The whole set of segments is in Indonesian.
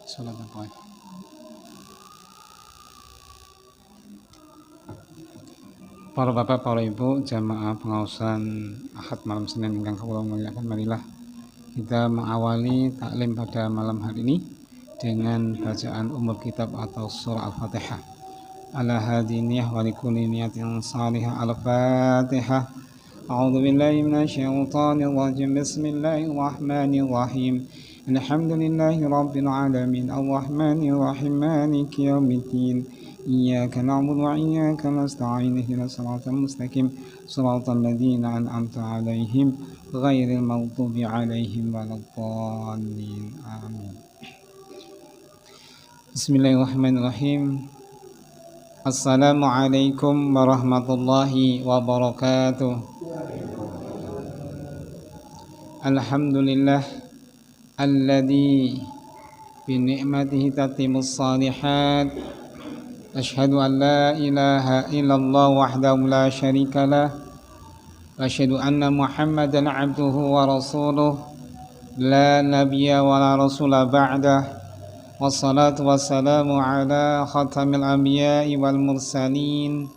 Salat apa? Para bapak, para ibu, jamaah pengawasan Ahad malam Senin ingkang kula muliakan, marilah kita mengawali taklim pada malam hari ini dengan bacaan umur kitab atau surah Al-Fatihah. Ala hadiniyah wa likulli niyatin salihah. Al-Fatihah. A'udzu billahi minasyaitonir rajim. Bismillahirrahmanirrahim. Alhamdulillahi rabbil alamin. Arrahmanir rahim. Maliki yaumiddin. Iyyaka na'budu wa iyyaka nasta'in. Ihdinas siratal mustaqim. Siratal ladzina an'amta 'alaihim ghairil maghdubi 'alaihim waladdallin. Amin. Bismillahirrahmanirrahim. Assalamualaikum warahmatullahi wabarakatuh. Alhamdulillah alladzi bi ni'matihi tatimmus shalihat. Asyhadu an la ilaha illallah wahdahu la syarika lah. Wa asyhadu anna Muhammadan 'abduhu wa rasuluh. La nabiyya wa la rasula ba'dah. Wassalatu wassalamu ala khatamil anbiya'i wal mursalin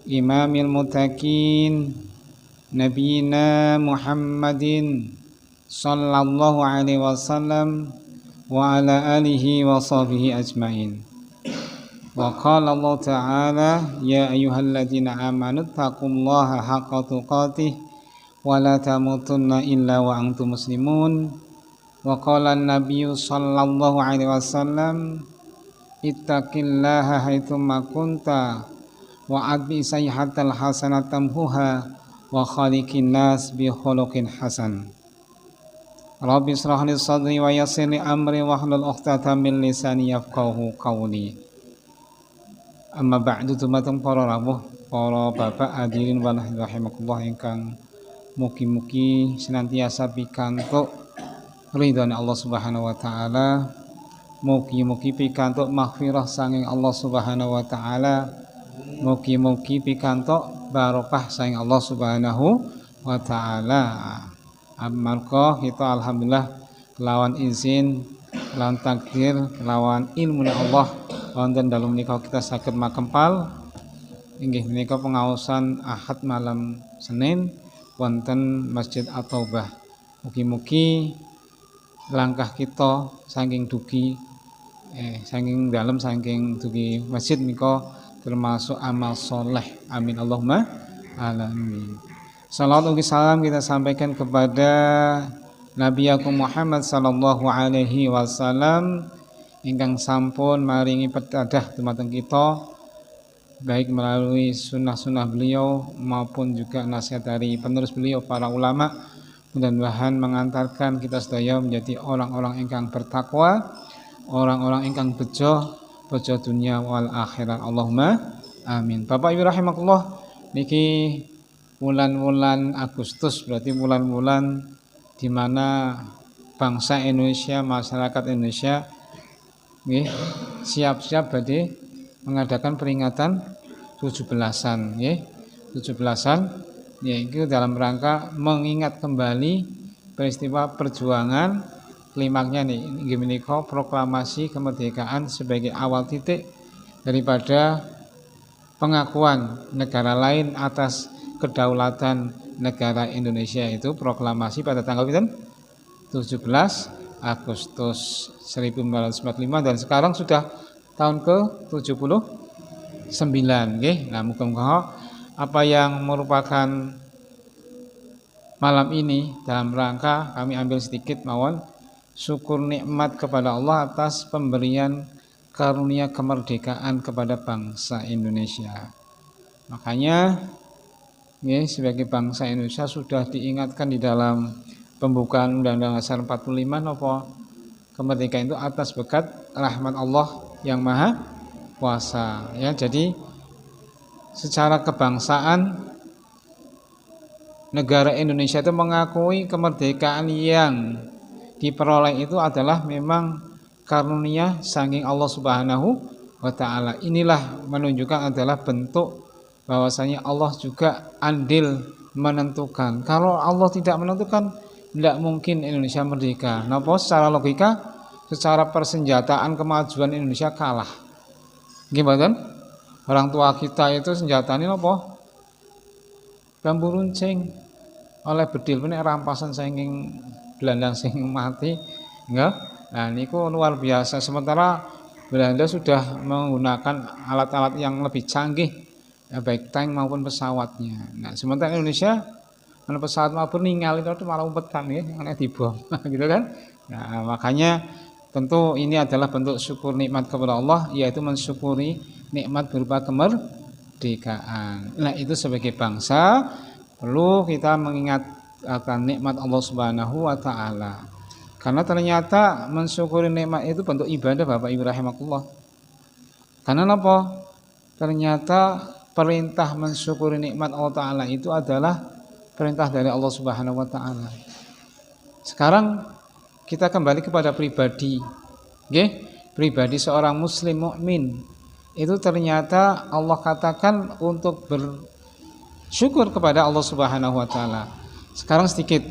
imamil muttaqin nabiyina Muhammadin sallallahu alaihi wasallam wa ala alihi wa sahbihi ajmain. Wa qala Allah ta'ala ya ayyuhalladzina amanu taqullaha haqqa tuqatih wa la tamutunna illa wa antum muslimun. Wa qala an-nabiyyu sallallahu alaihi wasallam ittaqillaha haitsuma kunta wa adbi sayyi'atal hasanatamhuha wa khaliqin nas bi khuluqin hasan. Rabbi israh li sadri wa yassir li amri wahlul 'uqdatam min lisani yafqahu qawli. Amma ba'du, dumateng para rawuh, para bapak hadirin wa rahimakumullah ingkang mugi-mugi senantiasa pikantuk ridhone Allah Subhanahu wa taala, mugi-mugi pikantuk maghfirah saking Allah Subhanahu wa taala, mugi-mugi pikantuk barokah saking Allah Subhanahu wa taala. Amarga kita alhamdulillah kelawan izin, kelawan takdir, kelawan ilmu Allah wonten dalem menika kita saged makempal inggih menika pengaosan Ahad malam Senin wonten Masjid At-Taubah. Mugi-mugi langkah kita saking dugi saking dalam saking dugi masjid menika termasuk amal soleh. Amin Allahumma alamin. Salawat ugi salam kita sampaikan kepada Nabi Muhammad sallallahu alaihi wasallam ingkang sampun maringi pitadah dumateng kita baik melalui sunnah-sunnah beliau maupun juga nasihat dari penerus beliau para ulama. Mudah-mudahan mengantarkan kita sedaya menjadi orang-orang ingkang bertakwa, orang-orang ingkang bejo dunia wal akhirat. Allahumma amin. Bapak Ibu rahimakumullah, niki bulan-bulan Agustus berarti bulan-bulan di mana bangsa Indonesia, masyarakat Indonesia nggih siap-siap badhe mengadakan peringatan 17-an nggih. 17-an yaitu dalam rangka mengingat kembali peristiwa perjuangan klimaknya nih menika proklamasi kemerdekaan sebagai awal titik daripada pengakuan negara lain atas kedaulatan negara Indonesia, itu proklamasi pada tanggal 17 Agustus 1945 dan sekarang sudah tahun ke-79 nggih. Nah, muga-muga apa yang merupakan malam ini dalam rangka kami ambil sedikit mawon syukur nikmat kepada Allah atas pemberian karunia kemerdekaan kepada bangsa Indonesia. Makanya ya, sebagai bangsa Indonesia sudah diingatkan di dalam pembukaan Undang-Undang Dasar 45 napa kemerdekaan itu atas berkat rahmat Allah yang Maha Kuasa ya. Jadi secara kebangsaan negara Indonesia itu mengakui kemerdekaan yang diperoleh itu adalah memang karunia saking Allah Subhanahu wa taala. Inilah menunjukkan adalah bentuk bahwasanya Allah juga andil menentukan. Kalau Allah tidak menentukan, tidak mungkin Indonesia merdeka. Napa secara logika secara persenjataan kemajuan Indonesia kalah. Gimana? Orang tua kita itu senjatanya apa? Bambu runcing. Oleh bedil punya rampasan saking Belanda sing mati, enggak? Nah, niku luar biasa. Sementara Belanda sudah menggunakan alat-alat yang lebih canggih, ya, baik tank maupun pesawatnya. Nah, sementara Indonesia mana pesawat maupun ninggal itu malah umpetan ya, aneh dibom, gitu kan? Nah, makanya tentu ini adalah bentuk syukur nikmat kepada Allah, yaitu mensyukuri nikmat berupa kemerdekaan. Nah, itu sebagai bangsa perlu kita mengingat akan nikmat Allah Subhanahu wa taala. Karena ternyata mensyukuri nikmat itu bentuk ibadah Bapak Ibu rahimakumullah. Karena apa? Ternyata perintah mensyukuri nikmat Allah taala itu adalah perintah dari Allah Subhanahu wa taala. Sekarang kita kembali kepada pribadi. Nggih, pribadi seorang muslim mukmin. Itu ternyata Allah katakan untuk bersyukur kepada Allah Subhanahu wa taala. Sekarang sedikit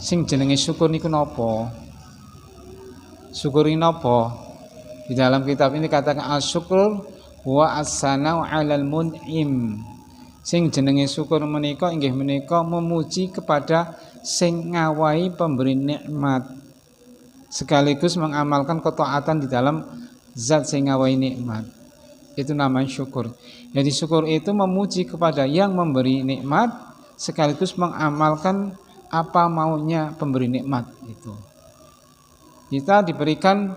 sing jenenge syukur niku napa? Syukuri napa? Di dalam kitab ini katakan asyukur wa as-sana'u 'alal mun'im. Sing jenenge syukur menika inggih menika memuji kepada sing ngawahi pemberi nikmat, sekaligus mengamalkan ketaatan di dalam zat sing ngawahi nikmat. Itu namanya syukur. Jadi syukur itu memuji kepada yang memberi nikmat sekaligus mengamalkan apa maunya pemberi nikmat itu. Kita diberikan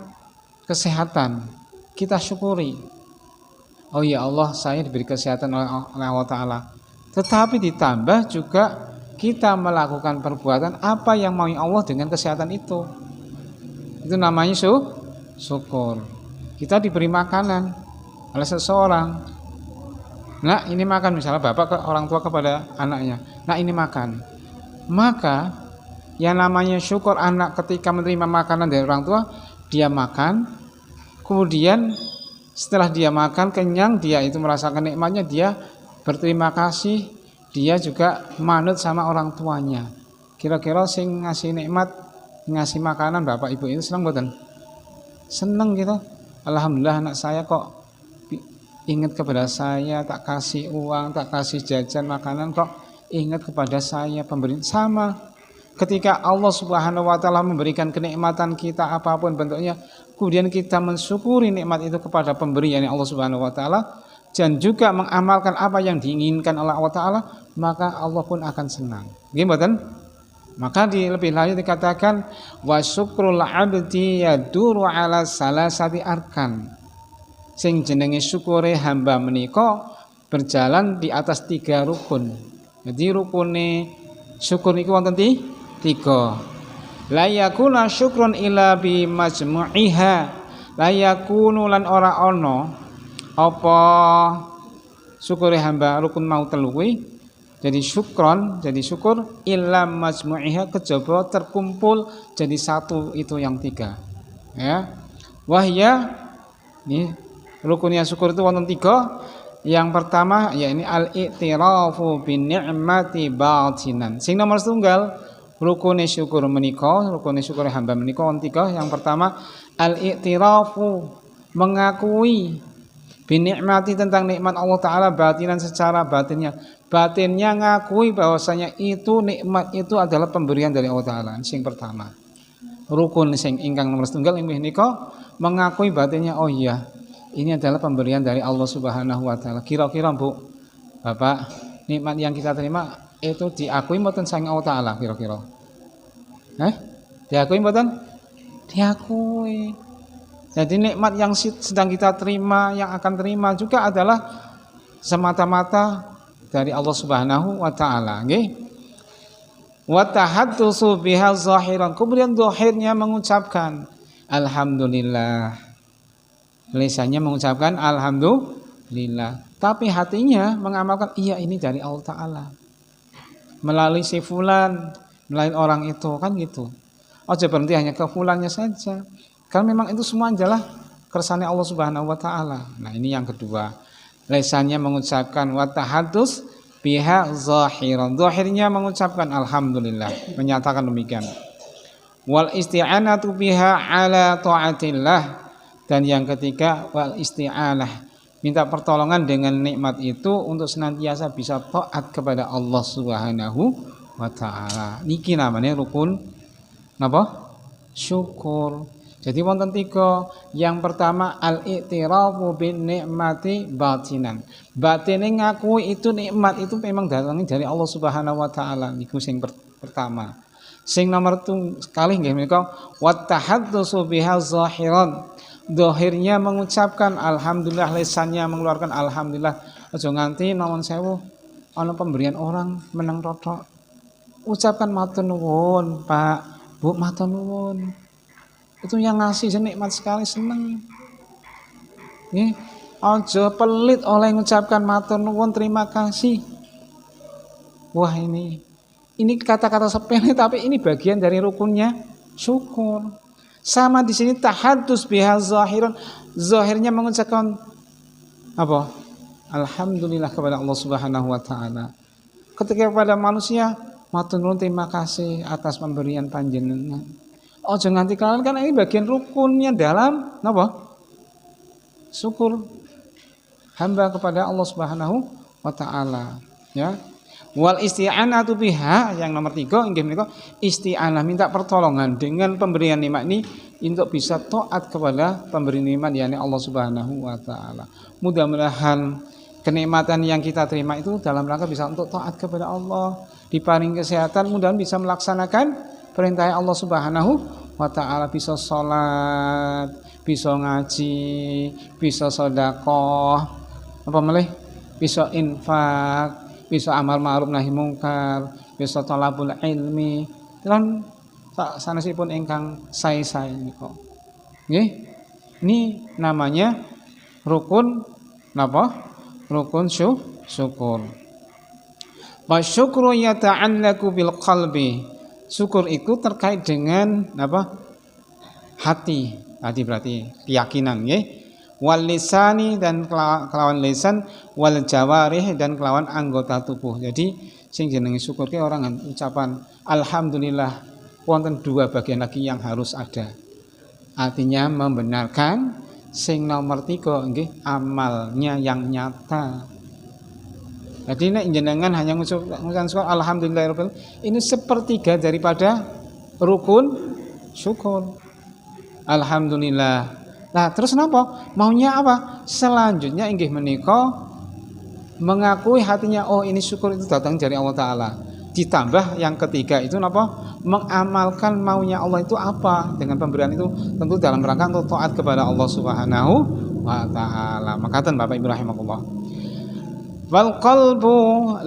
kesehatan, kita syukuri. Oh ya Allah, saya diberi kesehatan oleh Allah Ta'ala. Tetapi ditambah juga kita melakukan perbuatan apa yang mau Allah dengan kesehatan itu. Itu namanya syukur. Kita diberi makanan oleh seseorang. Nah, ini makan, misalnya bapak ke orang tua kepada anaknya. Nah, ini makan. Maka yang namanya syukur anak ketika menerima makanan dari orang tua, dia makan. Kemudian setelah dia makan kenyang, dia itu merasakan nikmatnya, dia berterima kasih, dia juga manut sama orang tuanya. Kira-kira sing ngasih nikmat, ngasih makanan bapak ibu itu senang mboten? Seneng gitu. Alhamdulillah anak saya kok ingat kepada saya, tak kasih uang, tak kasih jajan makanan, kok ingat kepada saya, pemberi. Sama ketika Allah Subhanahu wa taala memberikan kenikmatan kita apapun bentuknya, kemudian kita mensyukuri nikmat itu kepada pemberi, yakni Allah Subhanahu wa taala, dan juga mengamalkan apa yang diinginkan oleh Allah taala, maka Allah pun akan senang. Nggih mboten? Maka lebih lanjut dikatakan wa syukrul abdi yaduru ala salasati arkan. Sing jenenge syukure hamba menika berjalan di atas 3 rukun. Jadi rukune syukur niku wonten 3. La yakuna syukrun ila bi majmu'iha. La yakunu lan ora ana apa syukure hamba rukun mau telu kuwi. Jadi syukron, jadi syukur illa majmu'iha, kejaba terkumpul jadi satu, itu yang 3. Ya. Wahya ini rukunnya syukur itu wonten 3. Yang pertama yakni al-i'tirafu bin ni'mati batinan. Sing nomor setunggal rukune syukur menika, rukune syukur hamba menika wonten 3. Yang pertama al-i'tirafu, mengakui bin ni'mati, tentang nikmat Allah taala batinan, secara batinnya. Batinnya ngakui bahwasanya itu nikmat itu adalah pemberian dari Allah taala. Sing pertama. Rukun sing ingkang nomor setunggal inggih nika mengakui batinnya, oh iya, ini adalah pemberian dari Allah Subhanahu wa taala. Kira-kira Bu, Bapak, nikmat yang kita terima itu diakui mboten saking Allah taala kira-kira? Diakui mboten? Diakui. Jadi nikmat yang sedang kita terima, yang akan terima juga adalah semata-mata dari Allah Subhanahu wa taala, nggih. Wa tahaddusu biha zahiran, kemudian zahirnya mengucapkan alhamdulillah. Lisannya mengucapkan alhamdulillah, tapi hatinya mengamalkan iya ini dari Allah taala. Melalui si fulan, melalui orang itu, kan gitu. Ojo berhenti hanya ke fulannya saja. Karena memang itu semua adalah kersane Allah Subhanahu wa taala. Nah, ini yang kedua. Lisannya mengucapkan wa tahaddus biha zahiran. Zahirnya mengucapkan alhamdulillah, menyatakan demikian. Wal isti'anatu biha ala taatillah, dan yang ketiga wal isti'anah, minta pertolongan dengan nikmat itu untuk senantiasa bisa taat kepada Allah Subhanahu wa taala. Niki namanya rukun napa? Syukur. Jadi wonten tiga. Yang pertama al-i'tirafu bin nikmati batinan. Batine ngakui itu nikmat itu memang datangnya dari Allah Subhanahu wa taala. Niku sing pertama. Sing nomor kalih nggih menika wat tahaddusu biha zahiran. Zahirnya mengucapkan alhamdulillah, lisannya mengeluarkan alhamdulillah. Aja nganti nawon sewu ana pemberian orang menang totok. Ucapkan matur nuwun, Pak, Bu, matur nuwun. Itu yang ngasih nikmat sekali, seneng. Nggih, aja pelit oleh mengucapkan matur nuwun, terima kasih. Wah, ini kata-kata sepele tapi ini bagian dari rukunnya syukur. Sama di sini tahaddus biha zahiran, zahirnya mengucapkan apa? Alhamdulillah kepada Allah Subhanahu wa taala. Ketika kepada manusia, matur nuwun, terima kasih atas pemberian panjenengan. Ojo nganti kalian, kan ini bagian rukunnya dalam napa? Syukur hamba kepada Allah Subhanahu wa taala, ya. Wal isti'anatu biha, yang nomor 3 inggih menika isti'anah, minta pertolongan dengan pemberian nikmat ini untuk bisa taat kepada pemberi nikmat yakni Allah Subhanahu wa taala. Mudah-mudahan kenikmatan yang kita terima itu dalam rangka bisa untuk taat kepada Allah, diparing kesehatan, mudah-mudahan bisa melaksanakan perintah Allah Subhanahu wa taala, bisa salat, bisa ngaji, bisa sedekah, apa melih, bisa infak, bisa amal ma'ruf nahi mungkar, bisa thalabul ilmi, lan sanesipun ingkang sae-sae nika. Nggih. Ini namanya rukun napa? Rukun syukur. Wa syukru yata'allaku bil qalbi. Syukur itu terkait dengan apa? Hati. Hati berarti keyakinan, nggih. Wal lisani, dan kelawan lisan, wal jawarih, dan kelawan anggota tubuh. Jadi sing jenenge syukur ki orang ucapan alhamdulillah, wonten 2 bagian lagi yang harus ada. Artinya membenarkan. Sing nomor 3 nggih amalnya yang nyata. Jadi nek jenengan hanya mengucapkan syukur alhamdulillah, ini sepertiga daripada rukun syukur. Alhamdulillah. Nah, terus napa? Maunya apa? Selanjutnya inggih menika mengakui hatinya, oh ini syukur itu datang dari Allah taala. Ditambah yang ketiga itu napa? Mengamalkan maunya Allah itu apa dengan pemberian itu, tentu dalam rangka untuk taat kepada Allah Subhanahu wa taala. Makaten Bapak Ibu rahimakumullah. Wal qalbu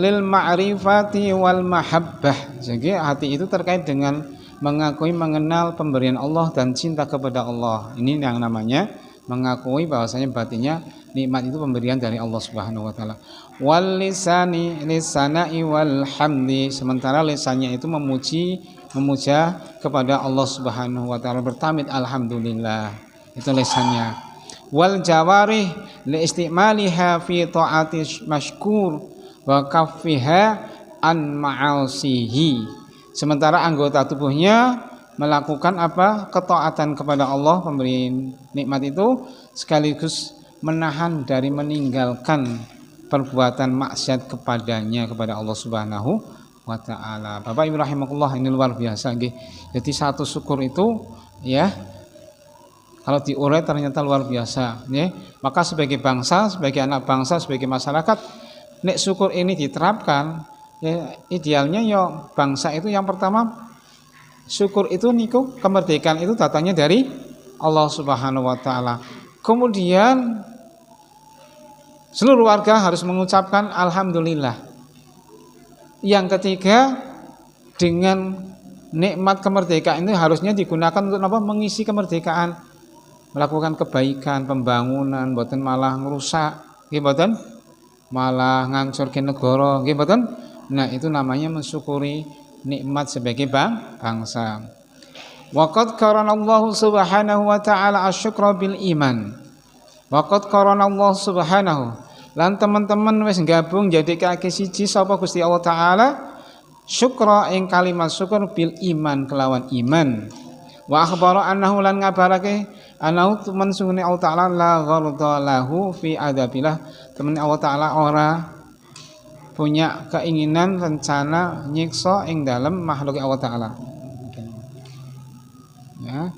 lil ma'rifati wal mahabbah. Jadi hati itu terkait dengan mengakui, mengenal pemberian Allah dan cinta kepada Allah. Ini yang namanya mengakui bahwasanya batinnya nikmat itu pemberian dari Allah Subhanahu wa taala. Wal lisani lisana'i wal hamdi, sementara lisannya itu memuja kepada Allah Subhanahu wa taala, bertamid alhamdulillah. Itu lisannya. Wal jawarih li istimaliha fi ta'ati mashkur wa kaffiha an ma'asihi. Sementara anggota tubuhnya melakukan apa? Ketaatan kepada Allah pemberi nikmat itu, sekaligus menahan dari meninggalkan perbuatan maksiat kepadanya, kepada Allah Subhanahu wa taala. Bapak Ibu rahimakumullah, ini luar biasa nggih. Jadi satu syukur itu ya kalau diurai ternyata luar biasa, ya. Maka sebagai bangsa, sebagai anak bangsa, sebagai masyarakat, nek syukur ini diterapkan, ya idealnya ya bangsa itu yang pertama syukur itu niku, kemerdekaan itu datangnya dari Allah Subhanahu wa taala. Kemudian seluruh warga harus mengucapkan alhamdulillah. Yang ketiga, dengan nikmat kemerdekaan ini harusnya digunakan untuk apa? Mengisi kemerdekaan, melakukan kebaikan, pembangunan, boten malah ngerusak, nggih boten, malah ngancurke negara, nggih boten. Nah, itu namanya mensyukuri nikmat sebagai bangsa. Waqad qaranallahu subhanahu wa ta'ala asyukra bil iman. Waqad qaranallahu subhanahu, lan teman-teman wis gabung jadikake siji sapa Gusti Allah taala syukra ing kalimat syukur bil iman kelawan iman. Wa akhbara annahu lan ngabarake annahu temen sungune Allah taala la gharda lahu fi adabillah, temen Allah taala ora punya keinginan rencana nyiksa ing dalam makhluk Allah taala. Ya.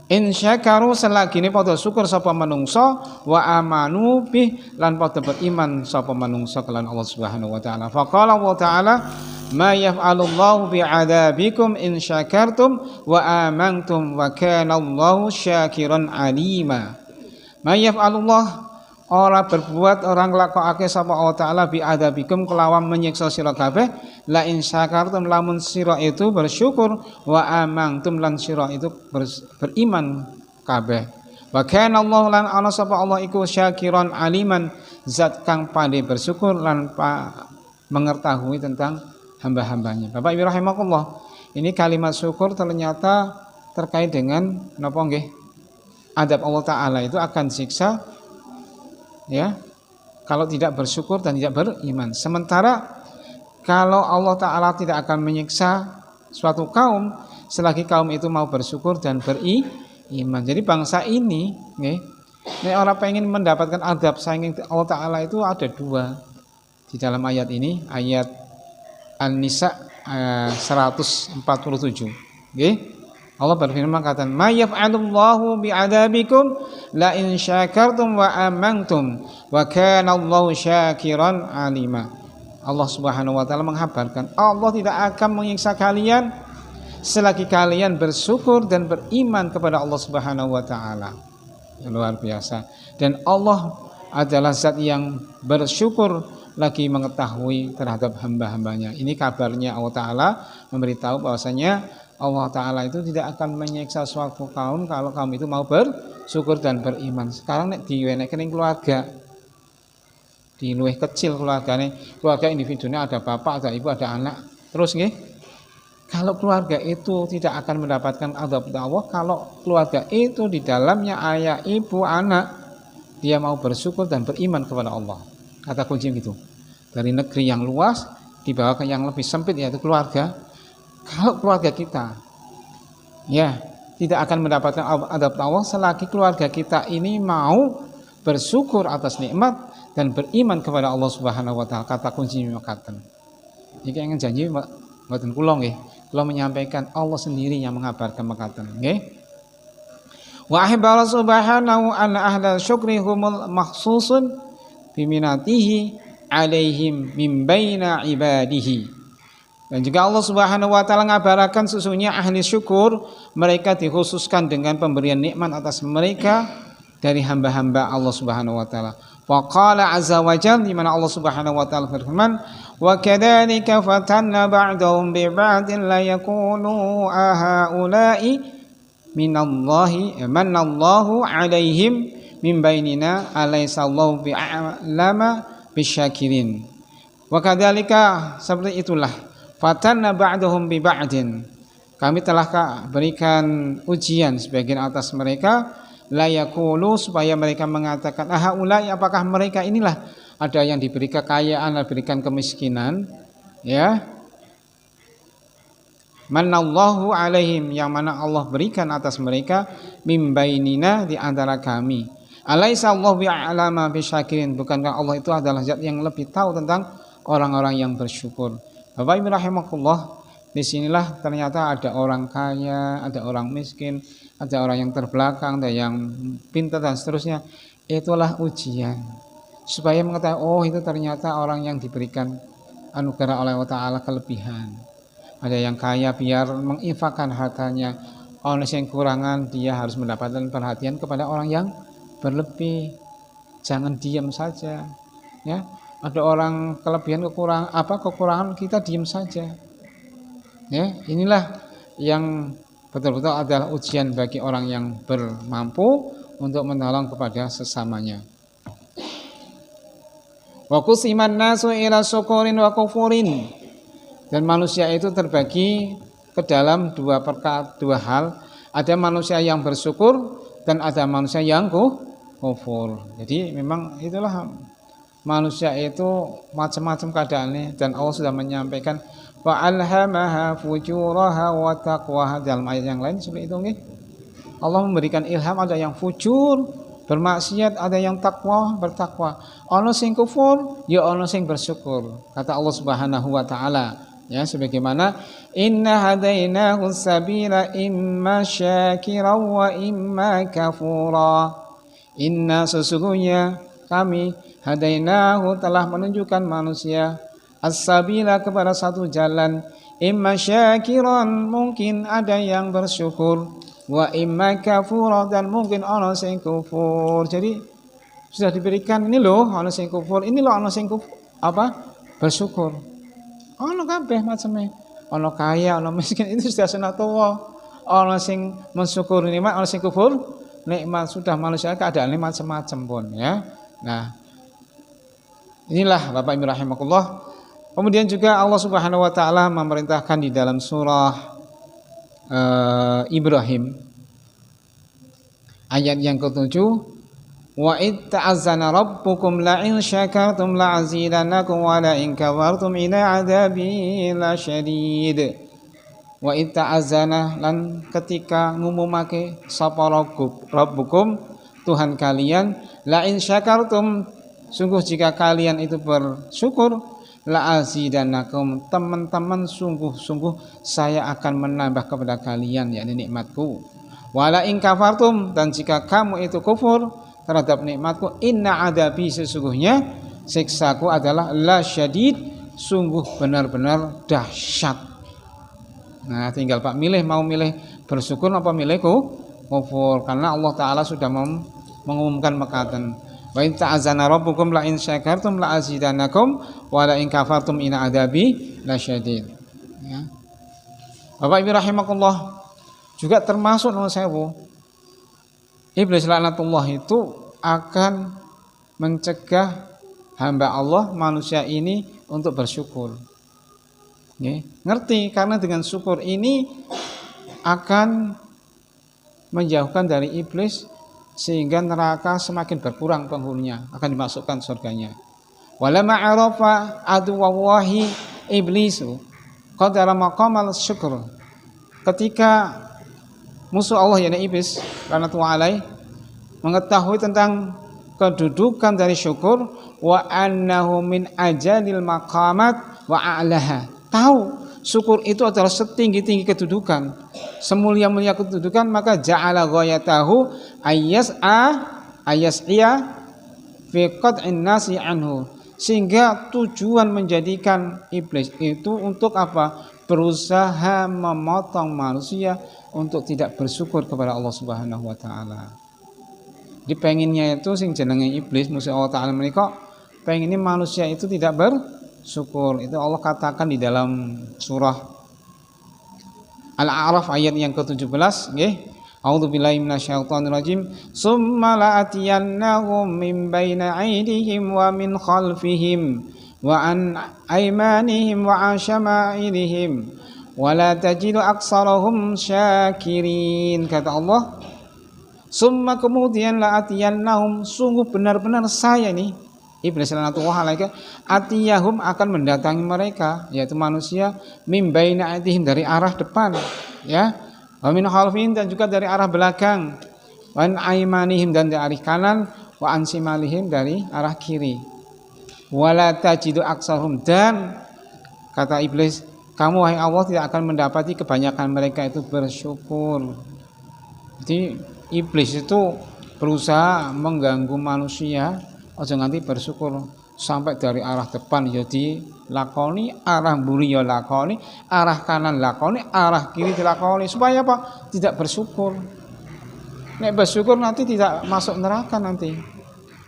In syakaru selagine padha syukur sapa manungsa wa amanu bih lan padha beriman sapa manungsa kelan Allah Subhanahu wa taala. Faqala Allah taala ma yaf'alullahu bi'adabikum in syakartum wa amantum wa kana Allahu syakiran alima. Ma yaf'alullah ora berbuat orang nglakokake sapa Allah taala bi'adabikum kelawan menyiksa sira kabeh la in syakartum lamun sira itu bersyukur wa amantum lan sira itu beriman kabeh wa kana Allah lan ana sapa Allah iku syakiran aliman zat kang pandai bersyukur lan mengetahui tentang hamba-hambanya. Bapak Ibu rahimakumullah, ini kalimat syukur ternyata terkait dengan napa nggih? Adab Allah taala itu akan siksa ya kalau tidak bersyukur dan tidak beriman. Sementara kalau Allah taala tidak akan menyiksa suatu kaum selagi kaum itu mau bersyukur dan beriman. Jadi bangsa ini nggih, nek orang pengen mendapatkan adab saking Allah taala itu ada dua di dalam ayat ini, ayat An-Nisa 147. Nggih. Allah berfirman kata, "Ma yaf'alullahu bi'adabikum la in syakartum wa amantum wa kana Allahu syakiran alima." Allah Subhanahu wa taala menghabarkan, Allah tidak akan menyiksa kalian selagi kalian bersyukur dan beriman kepada Allah Subhanahu wa taala. Luar biasa. Dan Allah adalah zat yang bersyukur lagi mengetahui terhadap hamba-hambanya. Ini kabarnya Allah Ta'ala memberitahu bahwasanya Allah Ta'ala itu tidak akan menyiksa suatu kaum kalau kaum itu mau bersyukur dan beriman. Sekarang nek diwenekke keluarga, di luwih kecil keluarganya, keluarga individunya ada bapak, ada ibu, ada anak. Terus nggih, kalau keluarga itu tidak akan mendapatkan azab Allah kalau keluarga itu di dalamnya ayah, ibu, anak, dia mau bersyukur dan beriman kepada Allah. Kata kunci gitu. Dari negeri yang luas dibawa ke yang lebih sempit yaitu keluarga. Kalau keluarga kita ya tidak akan mendapatkan adab Allah selagi keluarga kita ini mau bersyukur atas nikmat dan beriman kepada Allah Subhanahu wa taala. Kata kunci mekaten. Iki ingin janji mboten kula nggih. Kula menyampaikan Allah sendiri yang mengabarkan mekaten nggih. Wa ahbara subhanahu anna ahla syukri humul makhsusun biminatihi alaihim min baina ibadihi. Dan juga Allah Subhanahu wa taala ngabarakan sesungguhnya ahli syukur mereka dikhususkan dengan pemberian nikmat atas mereka dari hamba-hamba Allah Subhanahu wa taala. Wa qala azza wa jalla, di mana Allah Subhanahu wa taala berfirman, wa kadzalika fatanna ba'dahum bi ba'din la yaqulu ahaula'i minallahi manallahu alaihim min bainina alaisallahu bi'alama bisyakirin. Wa kadzalika, seperti itulah, fatanna ba'dahum bi ba'din, kami telah berikan ujian sebagian atas mereka, la yaqulu, supaya mereka mengatakan ahaulai, apakah mereka inilah, ada yang diberi kekayaan, diberikan kemiskinan ya, manallahu alaihim, yang mana Allah berikan atas mereka, min bainina, di antara kami. Alaisa Allahu bi'alama bisyakirin, bukankah Allah itu adalah zat yang lebih tahu tentang orang-orang yang bersyukur. Bapak Ibu rahimakumullah, disinilah ternyata ada orang kaya, ada orang miskin, ada orang yang terbelakang, ada yang pintar dan seterusnya. Itulah ujian supaya mengetahui, oh itu ternyata orang yang diberikan anugerah oleh Allah Ta'ala kelebihan. Ada yang kaya biar menginfakkan hartanya, orang yang kekurangan dia harus mendapatkan perhatian kepada orang yang berlebih. Jangan diam saja ya. Ada orang kelebihan kekurangan kita diam saja ya. Inilah yang betul-betul adalah ujian bagi orang yang bermampu untuk menolong kepada sesamanya. Wa qusiman nasu ila syukurin wa kufurin, dan manusia itu terbagi ke dalam dua hal. Ada manusia yang bersyukur dan ada manusia yang kufur. Jadi memang itulah manusia itu macam-macam keadaannya, dan Allah sudah menyampaikan fa alhamaha fujuraha wa taqwaha. Dalam ayat yang lain seperti itu nggih. Allah memberikan ilham, ada yang fujur, bermaksiat, ada yang takwa, bertakwa. Ono sing kufur, ya ono sing bersyukur. Kata Allah Subhanahu wa taala, ya sebagaimana inna hadainahu sabila imma syakira wa imma kafura. Inna sesungguhnya kami hadainahu telah menunjukkan manusia as-sabila kepada satu jalan, imma syakiran mungkin ada yang bersyukur, wa imma kafura dan mungkin ana sing kufur. Jadi sudah diberikan ini loh ana sing kufur, ini loh ana sing bersyukur. Ana kabeh macame. Ana kaya, ana miskin, itu sudah sunatullah. Ana sing mensyukuri nikmat, ana sing kufur nikmat. Sudah manusia keadaan ini macam-macam pun ya. Nah, inilah Bapak Ibu rahimakumullah. Kemudian juga Allah Subhanahu wa taala memerintahkan di dalam surah Ibrahim ayat yang ke-7, wa id ta'azzana rabbukum la in syakartum la azidannakum wa la in kafartum ina adzabi lasyadid. Wa id ta'azzana, lan ketika ngumumake sapa rabbukum Tuhan kalian, la in syakartum sungguh jika kalian itu bersyukur, la azidannakum teman-teman sungguh-sungguh saya akan menambah kepada kalian yakni nikmatku. Wala in kafartum, dan jika kamu itu kufur terhadap nikmatku, inna adabi sesungguhnya siksaku adalah la syadid sungguh benar-benar dahsyat. Nah, tinggal Pak milih, mau milih bersyukur apa milih kufur, karena Allah taala sudah mengumumkan mekaten. Wa in ta'azana rabbukum la in syakartum la azidannakum wa la in kafartum inna adabi lasyadid. Ya. Bapak Ibu rahimakumullah, juga termasuk nomor 1000, iblis laknatullah itu akan mencegah hamba Allah manusia ini untuk bersyukur. Ngerti, karena dengan syukur ini akan menjauhkan dari iblis sehingga neraka semakin berkurang penghuninya, akan dimasukkan surganya. Walamma arafa aduwallahi iblisu qadara maqamal syukur. Ketika musuh Allah yakni iblis laknatullah alaih mengetahui tentang kedudukan dari syukur, wa annahu min ajalil maqamat wa a'laha, tahu syukur itu adalah setinggi-tinggi kedudukan, semulia-mulia kedudukan, maka ja'ala ghayatahu ayas'a fi qad'in nasi anhu, sehingga tujuan menjadikan iblis itu untuk apa? Berusaha memotong manusia untuk tidak bersyukur kepada Allah Subhanahu wa taala. Dipenginnya itu sing jenenge iblis musuh Allah taala menika pengen manusia itu tidak bersyukur. Itu Allah katakan di dalam surah Al-A'raf ayat yang ke-17 nggih. A'udzubillahi minasyaitonir rajim. Summa la'atiyannahum min baini aydihim wa min khalfihim wa an aymanihim wa an syama'ilihim wa la tajidu aktsarahum syakirin. Kata Allah, summa kemudian la'atiyannahum sungguh benar-benar saya nih iblis laknatullah alaih atiyahum akan mendatangi mereka yaitu manusia mim baina aydihim dari arah depan ya, wa min khalfihim dan juga dari arah belakang, wa an aymanihim dan dari arah kanan, wa an shimalihim dari arah kiri. Wala tajidu aksarhum, dan kata iblis, kamu wahai Allah tidak akan mendapati kebanyakan mereka itu bersyukur. Jadi iblis itu berusaha mengganggu manusia aja nganti bersyukur, sampai dari arah depan ya dilakoni, arah mburi ya lakoni, arah kanan lakoni, arah kiri dilakoni, supaya apa? Tidak bersyukur. Nek bersyukur nanti tidak masuk neraka nanti.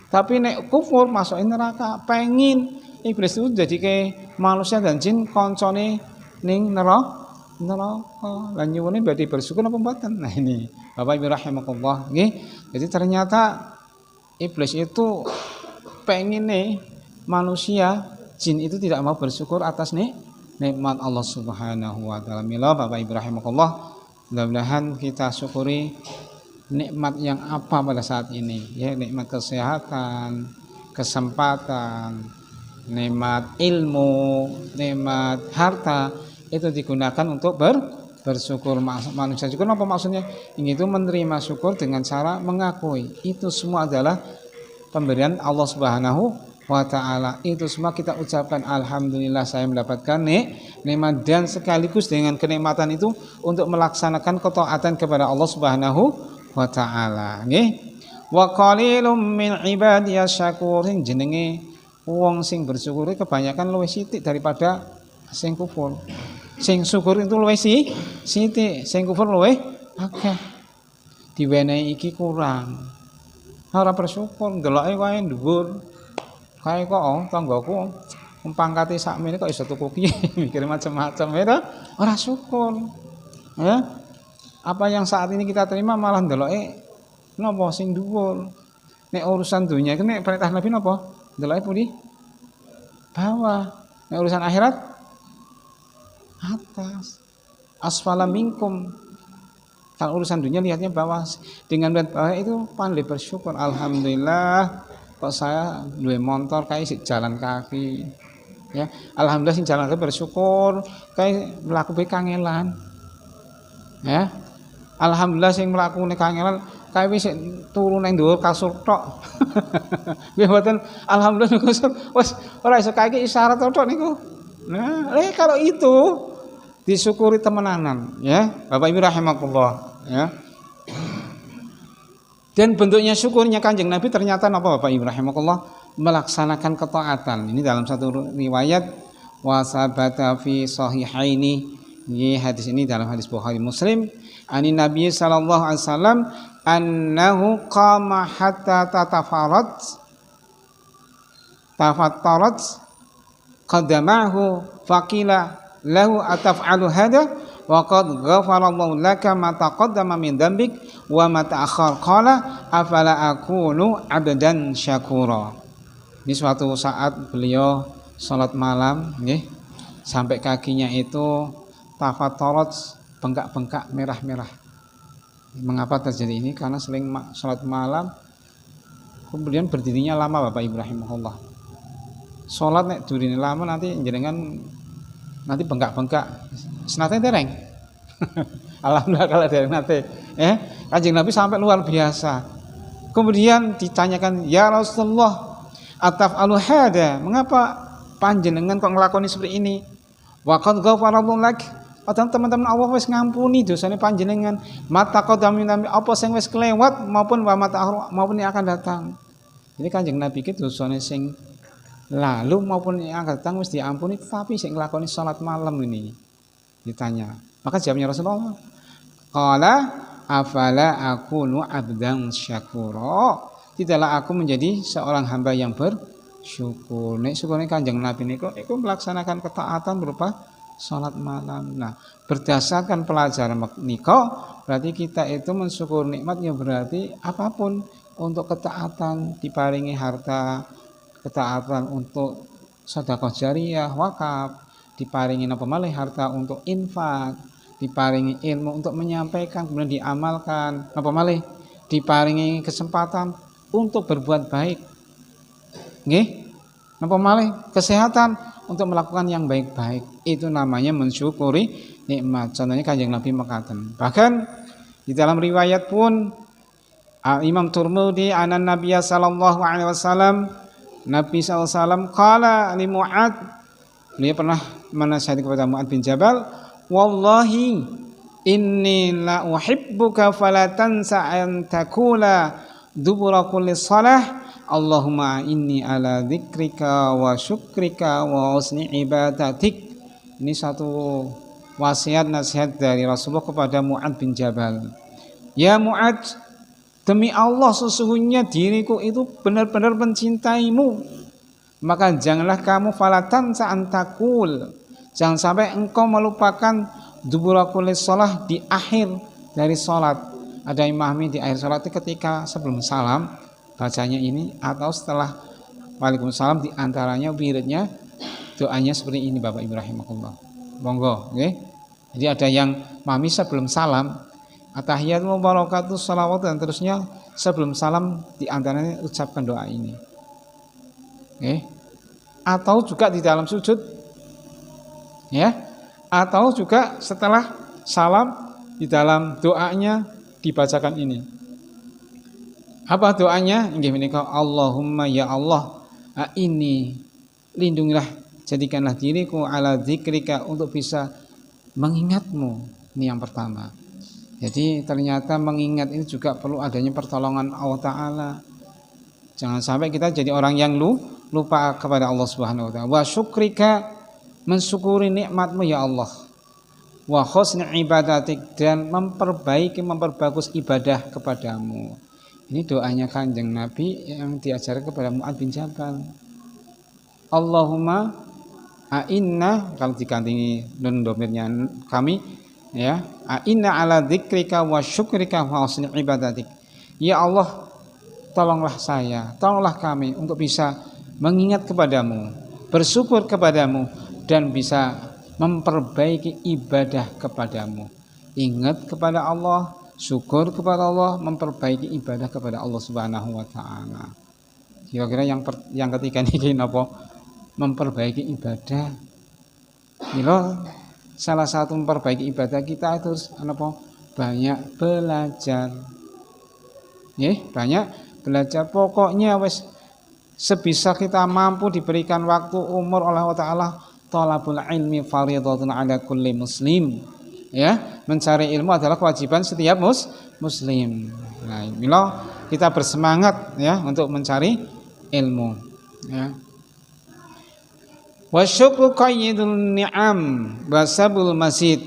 Tapi nek kufur masuk neraka. Pengin iblis itu jadi kayak manusia dan jin koncone ning neraka. Lan nyuwune badhe bersyukur apa mboten? Nah ini Bapak Ibu rahimakumullah nggih. Jadi ternyata iblis itu pengen nih manusia jin itu tidak mau bersyukur atas nikmat Allah Subhanahu wa taala. Mila Bapak Ibu rahimakumullah, mudah-mudahan kita syukuri nikmat yang apa pada saat ini ya, nikmat kesehatan, kesempatan, nikmat ilmu, nikmat harta, itu digunakan untuk bersyukur. Manusia syukur apa maksudnya? Ini itu menerima syukur dengan cara mengakui. Itu semua adalah pemberian Allah Subhanahu wa ta'ala. Itu semua kita ucapkan alhamdulillah saya mendapatkan nikmat, dan sekaligus dengan kenikmatan itu untuk melaksanakan ketaatan kepada Allah Subhanahu wa ta'ala. Nggih. Wa qalilum min ibadiyas syakurin, jenenge wong sing bersyukur kebanyakan luwih sithik daripada sing kufur. Sing syukur itu luwih sithik, sing kufur luwih akeh. Diwenehi iki kurang. Ora bersyukur, ndeloke wae dhuwur. Kae kok tanggaku pangkate sakmene kok iso tuku piye, mikir macam-macam ya. Ora syukur. Ya. Apa yang saat ini kita terima malah ndeloke napa sing dhuwur. Nek urusan dunia iki nek perintah Nabi napa? Ndeloke pundi? Bawah. Nek urusan akhirat atas. Asfala minkum. Kalau urusan dunia lihatnya bawah. Dengan bawah itu pandai bersyukur. Alhamdulillah kok saya duwe motor kae sik jalan kaki. Ya, alhamdulillah sing jalan kaki bersyukur kae mlaku pe kangelan. Ya. Alhamdulillah sing mlaku nek kangelan kae wis turu nang dhuwur kasur tok. Nggih mboten alhamdulillah kasur wis ora iso kae isyarat tok niku. Nah, kalau itu disyukuri temenanan ya, Bapak Ibu rahimakumullah ya. Dan bentuknya syukurnya Kanjeng Nabi ternyata apa Bapak Ibu rahimakumullah? Melaksanakan ketaatan. Ini dalam satu riwayat wasabata fi sahihaini. Ini hadis ini dalam hadis Bukhari Muslim. Ani Nabi sallallahu alaihi wasallam annahu qama hatta tafattarat qadamahu faqila lahu ataf'alu hada wa qad ghafarallahu laka ma taqaddama min dhanbik wa ma ta'akhkhar qala afala akunu 'abdan syakura. Ini suatu saat beliau salat malam nggih, sampai kakinya itu tafattarat, bengkak-bengkak merah-merah. Mengapa terjadi ini? Karena sering salat malam kemudian berdirinya lama Bapak Ibu rahimahullah. Salat nek durine lama nanti jenengan nanti bengkak-bengkak. Senate dereng. Alhamdulillah kalau dereng nate. Kanjeng Nabi sampai luar biasa. Kemudian ditanyakan, "Ya Rasulullah, ataf'alu hada? Mengapa panjenengan kok nglakoni seperti ini?" Wa qad ghafarallahu lak. Padahal teman-teman Allah wis ngampuni dosane panjenengan. Mata qadami apa sing wis kelewat maupun wa mata maupun yang akan datang. Jadi Kanjeng Nabi iki dosane sing lalu maupun yang akan datang wis diampuni, tapi sing nglakoni salat malam ini ditanya. Maka jawabnya Rasulullah, qala afala akunu abdan syakura. Tidaklah aku menjadi seorang hamba yang bersyukur. Nek syukurnya Kanjeng Nabi niku melaksanakan ketaatan berupa salat malam. Nah, berdasarkan pelajaran niko berarti kita itu mensyukur nikmat ya berarti apapun untuk ketaatan, diparingi harta, ketaatan untuk sedekah jariyah, wakaf, diparingi apa malih harta untuk infak, diparingi ilmu untuk menyampaikan kemudian diamalkan, apa malih diparingi kesempatan untuk berbuat baik. Nggih? Napa malih kesehatan untuk melakukan yang baik-baik, itu namanya mensyukuri nikmat. Contohnya Kanjeng Nabi mengatakan. Bahkan di dalam riwayat pun Imam Tirmidzi anan Nabiya sallallahu alaihi wasallam, Nabi sallallahu alaihi wasallam qala li Mu'ad, beliau pernah menasihati kepada Mu'ad bin Jabal, wallahi inni la uhibbuka fala tansa an takula dubura kulli shalah Allahumma inni ala dzikrika wa syukrika wa husni ibadatik. Ini satu wasiat nasihat dari Rasulullah kepada Mu'ad bin Jabal. Ya Mu'ad, demi Allah sesungguhnya diriku itu benar-benar mencintaimu. Maka janganlah kamu falatan sa'antakul. Jangan sampai engkau melupakan dubura kulli shalah di akhir dari salat. Ada imami di akhir salat ketika sebelum salam bacanya ini atau setelah Waalaikumsalam, di antaranya wiridnya doanya seperti ini Bapak Ibu rahimakumullah. Monggo nggih. Jadi ada yang mami sebelum salam atahiyat wabarakatuh salawat dan terusnya sebelum salam di antaranya ucapkan doa ini. Atau juga di dalam sujud ya. Atau juga setelah salam di dalam doanya dibacakan ini. Apa doanya? Inggih menika Allahumma ya Allah, ini lindungilah, jadikanlah diriku ala dzikrika untuk bisa mengingatmu. Ini yang pertama. Jadi ternyata mengingat ini juga perlu adanya pertolongan Allah Ta'ala. Jangan sampai kita jadi orang yang lupa kepada Allah Subhanahu wa Ta'ala. Wa syukrika, mensyukuri nikmatmu ya Allah. Wa husni ibadatik, dan memperbagus ibadah kepadamu. Ini doanya Kanjeng Nabi yang diajarkan kepada Mu'adz bin Jabal. Allahumma a'inna, kalau diganti nun domirnya kami ya, a'inna ala dzikrika wa syukrika wa husni ibadatik. Ya Allah, tolonglah saya, tolonglah kami untuk bisa mengingat kepadamu, bersyukur kepadamu, dan bisa memperbaiki ibadah kepadamu. Ingat kepada Allah, syukur kepada Allah, memperbaiki ibadah kepada Allah Subhanahu wa Ta'ala. Kira-kira yang ketiga ini apa? Memperbaiki ibadah. Mila salah satu memperbaiki ibadah kita itu apa? Banyak belajar. Banyak belajar. Pokoknya wis sebisa kita mampu diberikan waktu umur oleh Allah Ta'ala, thalabul ilmi fardhatun ala kulli muslim. Mencari ilmu adalah kewajiban setiap muslim. Nah, mila kita bersemangat untuk mencari ilmu. Wa syukru qayyidun ni'am wa sabul masjid.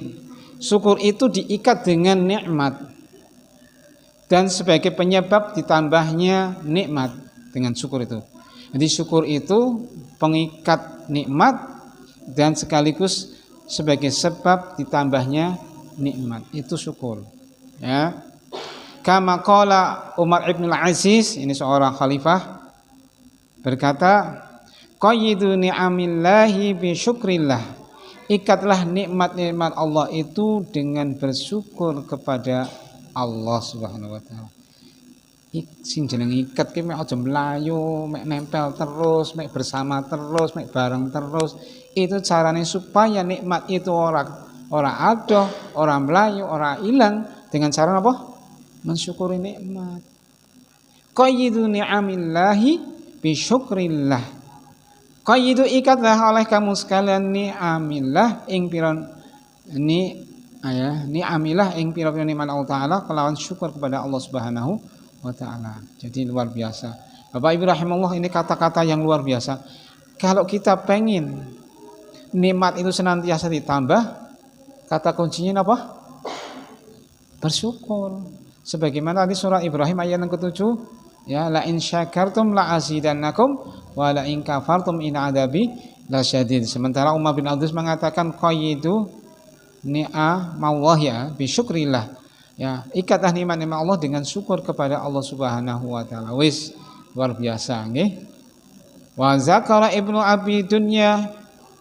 Syukur itu diikat dengan nikmat, dan sebagai penyebab ditambahnya nikmat dengan syukur itu. Jadi syukur itu pengikat nikmat dan sekaligus sebagai sebab ditambahnya nikmat, itu syukur. Kama qala Umar ibn al-Aziz, ini seorang khalifah, berkata, qayyidu ni'amillahi bi syukrillah. Ikatlah nikmat-nikmat Allah itu dengan bersyukur kepada Allah Subhanahu wa Ta'ala. Sing jeneng iket ki mek aja mlayu, mek nempel terus, mek bersama terus, mek bareng terus. Itu caranya supaya nikmat itu ora adoh, ora mlayu, ora ilang, dengan cara apa? Mensyukuri nikmat. Qayyidu ni'amillahi bi syukrillah. Qayyidu, ikatlah oleh kamu sekalian ni'amillah ing piron ni'amillah ing piron nikmat Allah Ta'ala kelawan syukur kepada Allah Subhanahu wa Ta'ala. Jadi luar biasa. Bapak Ibu rahimahullah, ini kata-kata yang luar biasa. Kalau kita pengen nikmat itu senantiasa ditambah, kata kuncinya apa? Bersyukur. Sebagaimana di surah Ibrahim ayat yang ke-7, la in syakartum la azidannakum wa la in kafartum in adabi lasyadid. Sementara Umar bin Abdul mengatakan qayyidu ni'amallah bi syukrillah. Ikatlah nikmat-nikmat Allah dengan syukur kepada Allah Subhanahu wa Ta'ala. Wis luar biasa nggih. Wa zakara Ibnu Abi Dunya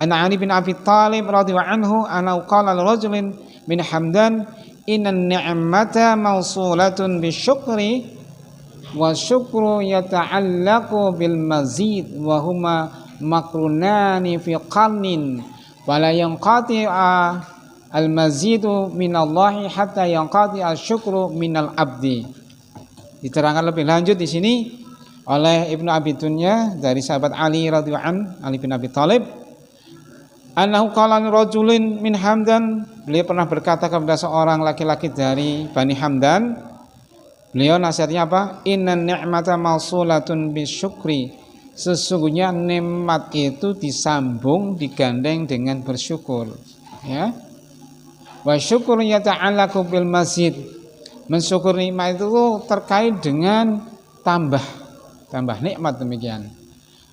an Ali bin Abi Thalib radhiyallahu anhu anna qala li rajulin min Hamdan inna ni'mata mawsulatun bisyukri wa syukru yata'allaqu bil mazid wa huma makrunani fi qarnin wa la yanqati'a al mazidu minallahi hatta yanqati asyukru minal abdi. Diterangkan lebih lanjut di sini oleh Ibnu Abi Dunya dari sahabat Ali radhiyallahu an, Ali bin Abi Thalib, annahu qala rajulin min Hamdan, beliau pernah berkata kepada seorang laki-laki dari Bani Hamdan. Beliau nasihatnya apa? Inna ni'mata mausulatun bisyukri. Sesungguhnya nikmat itu disambung, digandeng dengan bersyukur. Wa syukur yata'allaqu bil masjid. Mensyukur nikmat itu terkait dengan tambah nikmat, demikian.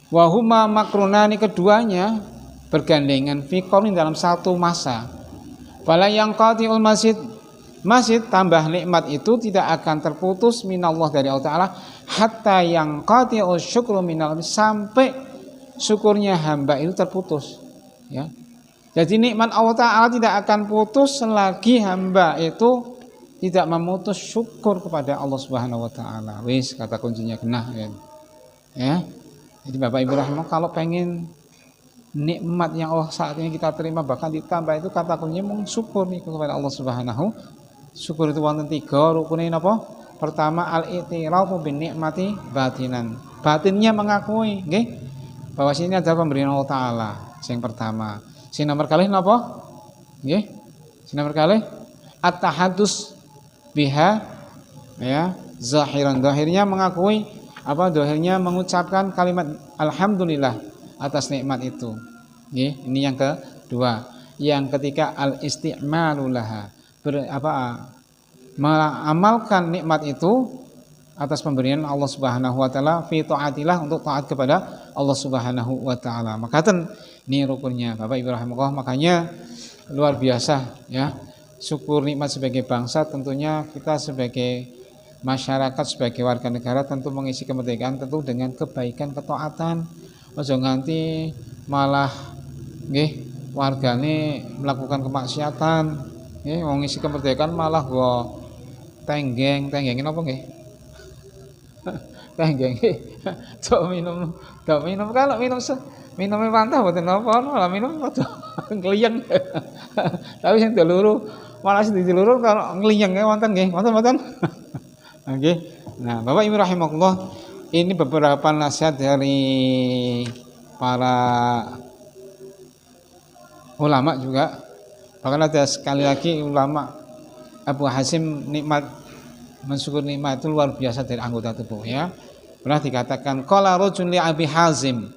Wa huma makrunani, keduanya bergandengan fi qaumin dalam satu masa. Fala yang qati'ul masjid tambah nikmat itu tidak akan terputus minallah dari Allah Ta'ala hatta yang qati'ul syukru minallah, sampai syukurnya hamba itu terputus. Jadi nikmat Allah Ta'ala tidak akan putus selagi hamba itu tidak memutus syukur kepada Allah Subhanahu wa Ta'ala. Wis, kata kuncinya genah. Jadi Bapak Ibu rahimah, kalau pengen nikmat yang Allah saat ini kita terima bahkan ditambah itu kata kuncinya syukur nih kepada Allah Subhanahu. Syukur itu wonten 3 rukune napa? Pertama al-i'tirafu bin nikmati batinan. Batinnya mengakui nggih bahwa sini adalah pemberian Allah taala. Sing pertama. Sing nomor kalih napa? Nggih. Sing nomor kalih at-tahaddus biha ya, zahiran. Zahirnya mengakui apa? Zahirnya mengucapkan kalimat alhamdulillah atas nikmat itu. Nggih, ini yang kedua. Yang ketiga al-isti'malu laha. Mengamalkan nikmat itu atas pemberian Allah Subhanahu wa taala fi taatillah untuk taat kepada Allah Subhanahu wa taala. Maka ini rukunnya Bapak Ibu rahimakumullah. Makanya luar biasa ya. Syukur nikmat sebagai bangsa tentunya kita sebagai masyarakat sebagai warga negara tentu mengisi kemerdekaan tentu dengan kebaikan ketaatan. Ojo nganti malah nggih wargane melakukan kemaksiatan. Nggih ngisi kemerdekaan malah go tenggengin apa nggih? Tenggeng. Cok minum kalau minumnya pantah mboten napa malah minum padha ngliyeng. Tapi sing deluru malah sing diluru kalau ngliyeng wonten nggih, wonten. Nggih. Nah, Bapak Ibu rahimakumullah, ini beberapa nasihat dari para ulama juga. Bahkan ada sekali lagi ulama Abu Hasim mensyukur nikmat itu luar biasa dari anggota tubuh ya. Pernah dikatakan qala rajulun li Abi Hazim.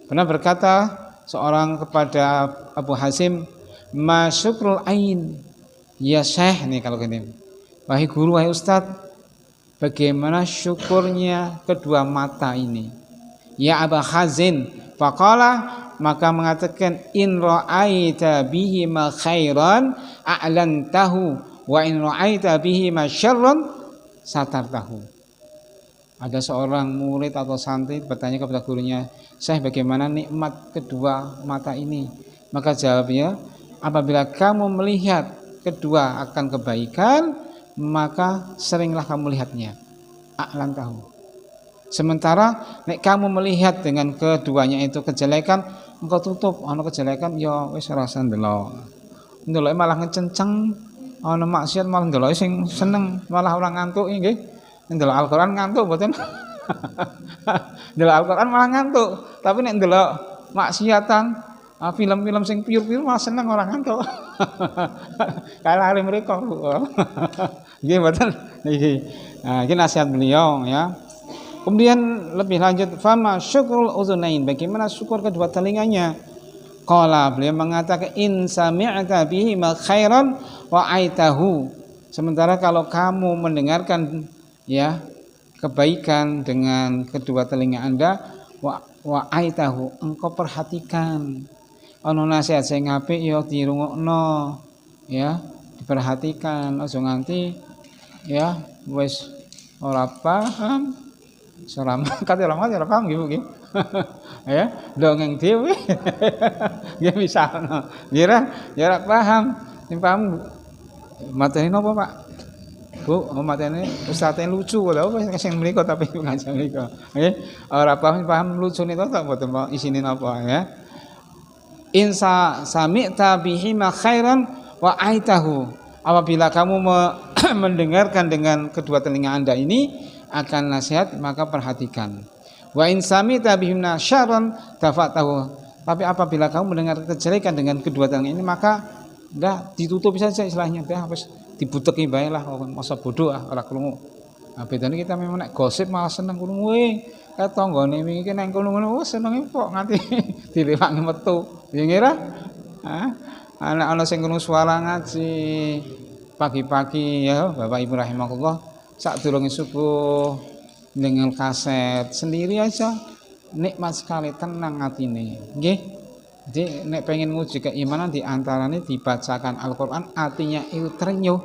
Pernah berkata seorang kepada Abu Hasim, "Ma syukrul ain?" Ya Syekh nih kalau gini. Wahai guru, wahai ustaz, bagaimana syukurnya kedua mata ini? Ya Abu Hazim, faqala maka mengatakan in ra'aita bihi ma khairan a'lantahu wa in ra'aita bihi ma syarran satartahu. Ada seorang murid atau santri bertanya kepada gurunya, "Syekh, bagaimana nikmat kedua mata ini?" Maka jawabnya, apabila kamu melihat kedua akan kebaikan, maka seringlah kamu lihatnya. A'lantahu. Sementara nek kamu melihat dengan keduanya itu kejelekan, engkau tutup ana kejelekan ya wis rasa ndelok. Ndeloke malah ngecenceng, ana maksiat malah ndeloke sing seneng, malah ora ngantuk nggih. Ndelok Al-Qur'an ngantuk mboten. Ndelok Al-Qur'an malah ngantuk, tapi nek ndelok maksiatan, film-film sing pure-pure malah seneng ora ngantuk. Kalah ali mriko. Nggih mboten niki. Nah, iki nasihat beliau ya. Kemudian lebih lanjut, fama syukrul uzunain, bagaimana syukur kedua telinganya? Qala, beliau mengatakan in sami'ta bihi ma khairan wa aitahu. Sementara kalau kamu mendengarkan ya kebaikan dengan kedua telinga Anda, wa aitahu, engkau perhatikan. Ono nasihat sing apik ya dirungokno ya, diperhatikan, aja nganti ya wis ora paham. Seorang kate ora paham nggih. Ya, dongeng dhewe. Nggih misalno. Ya ora paham. Sing paham mateni napa, Pak? Bu, mateni ustaze lucu lho apa sing mriku tapi ngajeng mriku. Nggih. Ora paham lucune to tak mboten isine napa ya. Insa sami'ta bihi ma khairan wa aitahu. Apabila kamu mendengarkan dengan kedua telinga Anda ini akan nasihat, maka perhatikan. Wa in sami'ta bihimna syarran tafatahu. Tapi apabila kamu mendengar kejelekan dengan kedua telinga ini, maka dah ditutup saja istilahnya, dah wis dibuteki bae lah, masa bodoh ora krungu. Nah, bedane kita memang nek gosip malah seneng krungu kaya tanggane iki nek ngono-ngono senenge kok nganti dilewangi metu. Ya ngira? Anak-anak sing krungu suara ngaji pagi-pagi ya Bapak Ibu rahimakumullah, sadurunge subuh dengan kaset sendiri aja nikmat sekali, tenang atine nggih. Jadi nek pengen nguji keimanan diantaranya dibacakan Al-Qur'an, artinya itu terenyuh,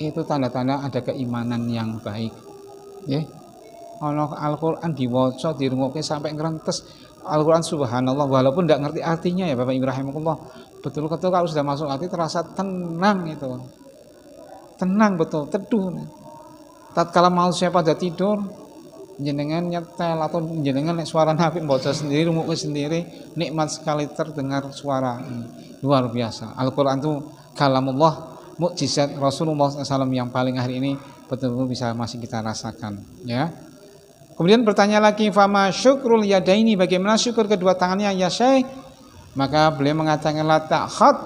itu tanda-tanda ada keimanan yang baik nggih. Ana Al-Qur'an diwaca dirungokke sampai ngrentes Al-Qur'an, subhanallah, walaupun tidak ngerti artinya ya Bapak Ibu rahimakumullah, betul-betul kalau sudah masuk hati terasa tenang, itu tenang betul, teduh. Tatkala manusia pada tidur jenengan nyetel atau jenengan nek suara apik baca sendiri, rumuknya sendiri, nikmat sekali terdengar suara. Luar biasa. Al-Qur'an itu kalamullah, mukjizat Rasulullah SAW yang paling hari ini betul-betul bisa masih kita rasakan, ya. Kemudian bertanya lagi, fama syukrul yadaini, bagaimana syukur kedua tangannya ya Syekh? Maka beliau mengatakan la ta'khad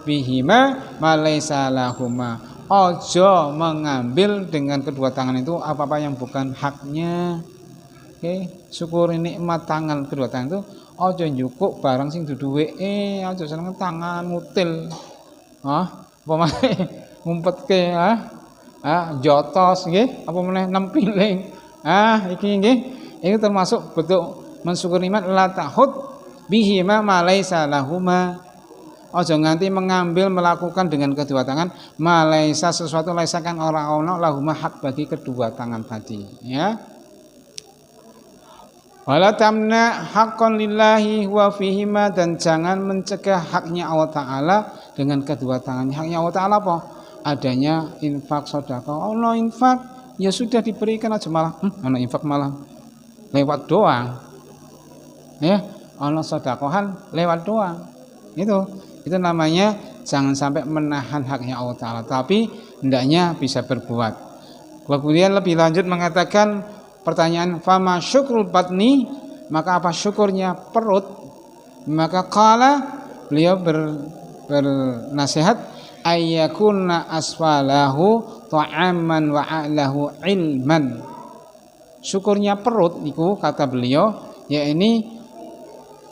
bihima ma laisa lahuma. Ojo mengambil dengan kedua tangan itu apa-apa yang bukan haknya. Oke, syukuri nikmat tangan kedua tangan itu ojo njukuk barang sing dudu weke, ojo seneng tangan ngutil. Apa meneh ngumpetke jotos nggih, apa meneh nempiling. Iki nggih, ini termasuk bentuk mensyukuri nikmat la ta'khud bihima ma laisa lahuma. Ojo nganti mengambil melakukan dengan kedua tangan malaisa sesuatu laisa kan ora ono lahuma hak bagi kedua tangan tadi, ya. Wala tamna haqqan lillahi wa fihima, dan jangan mencegah haknya Allah Ta'ala dengan kedua tangannya. Haknya Allah Ta'ala apa? Adanya infak, sedekah. Allah infak ya sudah diberikan aja, malah ana infak malah lewat doang. Ya, ana sedekahan lewat doang. Itu namanya jangan sampai menahan haknya Allah Ta'ala, tapi hendaknya bisa berbuat. Kemudian lebih lanjut mengatakan pertanyaan, fama syukrul batni, maka apa syukurnya perut? Maka qala, beliau bernasihat, ayyakuna asfalahu ta'aman wa a'lahu ilman. Syukurnya perut niku kata beliau, ya ini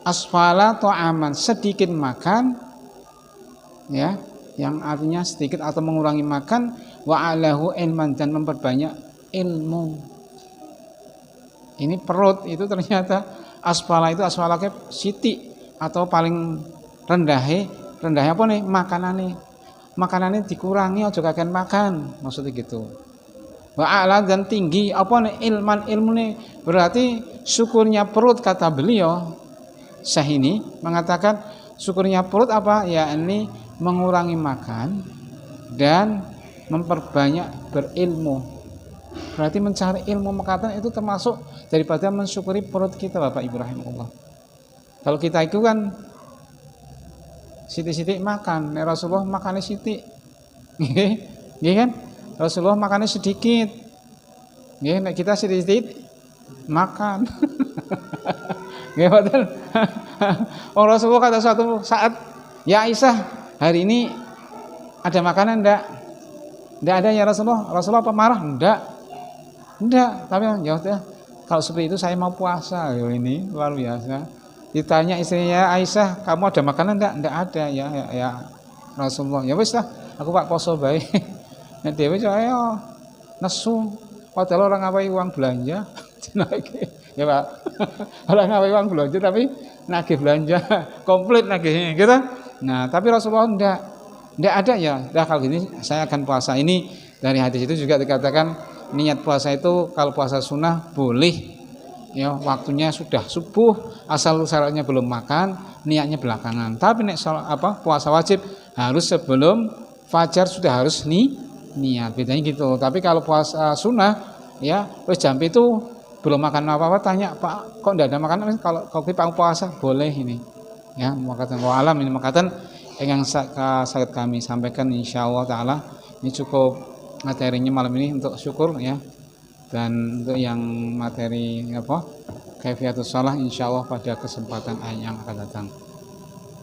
asfala ta'aman, sedikit makan, ya, yang artinya sedikit atau mengurangi makan, wa alahu ilman, dan memperbanyak ilmu. Ini perut itu ternyata asfala itu asfalake siti atau paling rendahnya apa nih makanannya dikurangi, aja kakean makan, maksudnya gitu. Wa ala, dan tinggi apa nih ilmu nih, berarti syukurnya perut kata beliau Syekh ini mengatakan syukurnya perut apa? Ya ini mengurangi makan dan memperbanyak berilmu. Berarti mencari ilmu mengatakan itu termasuk daripada mensyukuri perut kita, Bapak Ibu rahimahullah. Kalau kita itu kan sithik-sithik makan, Rasulullah makannya sithik. Nggih kan? Rasulullah makannya sedikit. Nggih, nek kita sithik-sithik makan. Nggih betul. Rasulullah kata suatu saat, "Ya Aisyah, hari ini ada makanan enggak?" "Enggak ada ya Rasulullah." "Rasulullah apa marah?" "Enggak." Tapi jawabnya, "Kalau seperti itu saya mau puasa." Yo, ini luar biasa. Ditanya istrinya, "Aisyah, kamu ada makanan enggak?" "Enggak ada ya Rasulullah." "Ya wis lah, aku Pak poso bae." Nek dhewe ayo nesu, padahal orang ngapain uang belanja. Ya Pak, orang ngapain uang belanja tapi nagih belanja komplit nagihnya gitu. Nah, tapi Rasulullah enggak ada ya. Nah, kalau gini saya akan puasa. Ini dari hadis itu juga dikatakan niat puasa itu kalau puasa sunnah boleh ya, waktunya sudah subuh, asal syaratnya belum makan, niatnya belakangan. Tapi nek puasa wajib harus sebelum fajar sudah harus niat. Bedanya gitu. Tapi kalau puasa sunnah ya, wis jam itu belum makan apa-apa, tanya, "Pak, kok enggak ada makanan?" Kalau Pak puasa boleh ini. Ya, makatan wa alam, ini makatan yang sangat kami sampaikan insyaallah taala. Ini cukup materinya malam ini untuk syukur ya. Dan untuk yang materi kaifiatus shalah insyaallah pada kesempatan yang akan datang.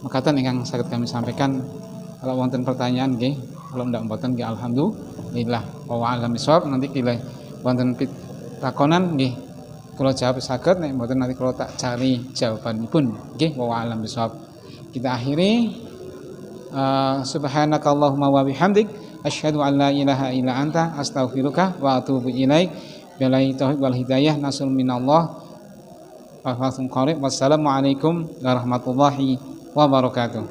Makatan yang sangat kami sampaikan. Kalau wonten pertanyaan nggih, kalau ndak mboten nggih alhamdulillah. Wa alam bisawab, nanti kila wonten takonan nggih kalau jawab saged, nek mboten nanti kalau tak cari jawabanipun nggih. Wa alam bisawab. Kita akhiri subhanakallahumma wa bihamdik asyhadu an la ilaha illa anta astaghfiruka wa atubu ilaik. Billahi taufiq wal hidayah, nasrun minallah wa fathun qarib. Wassalamualaikum warahmatullahi wabarakatuh.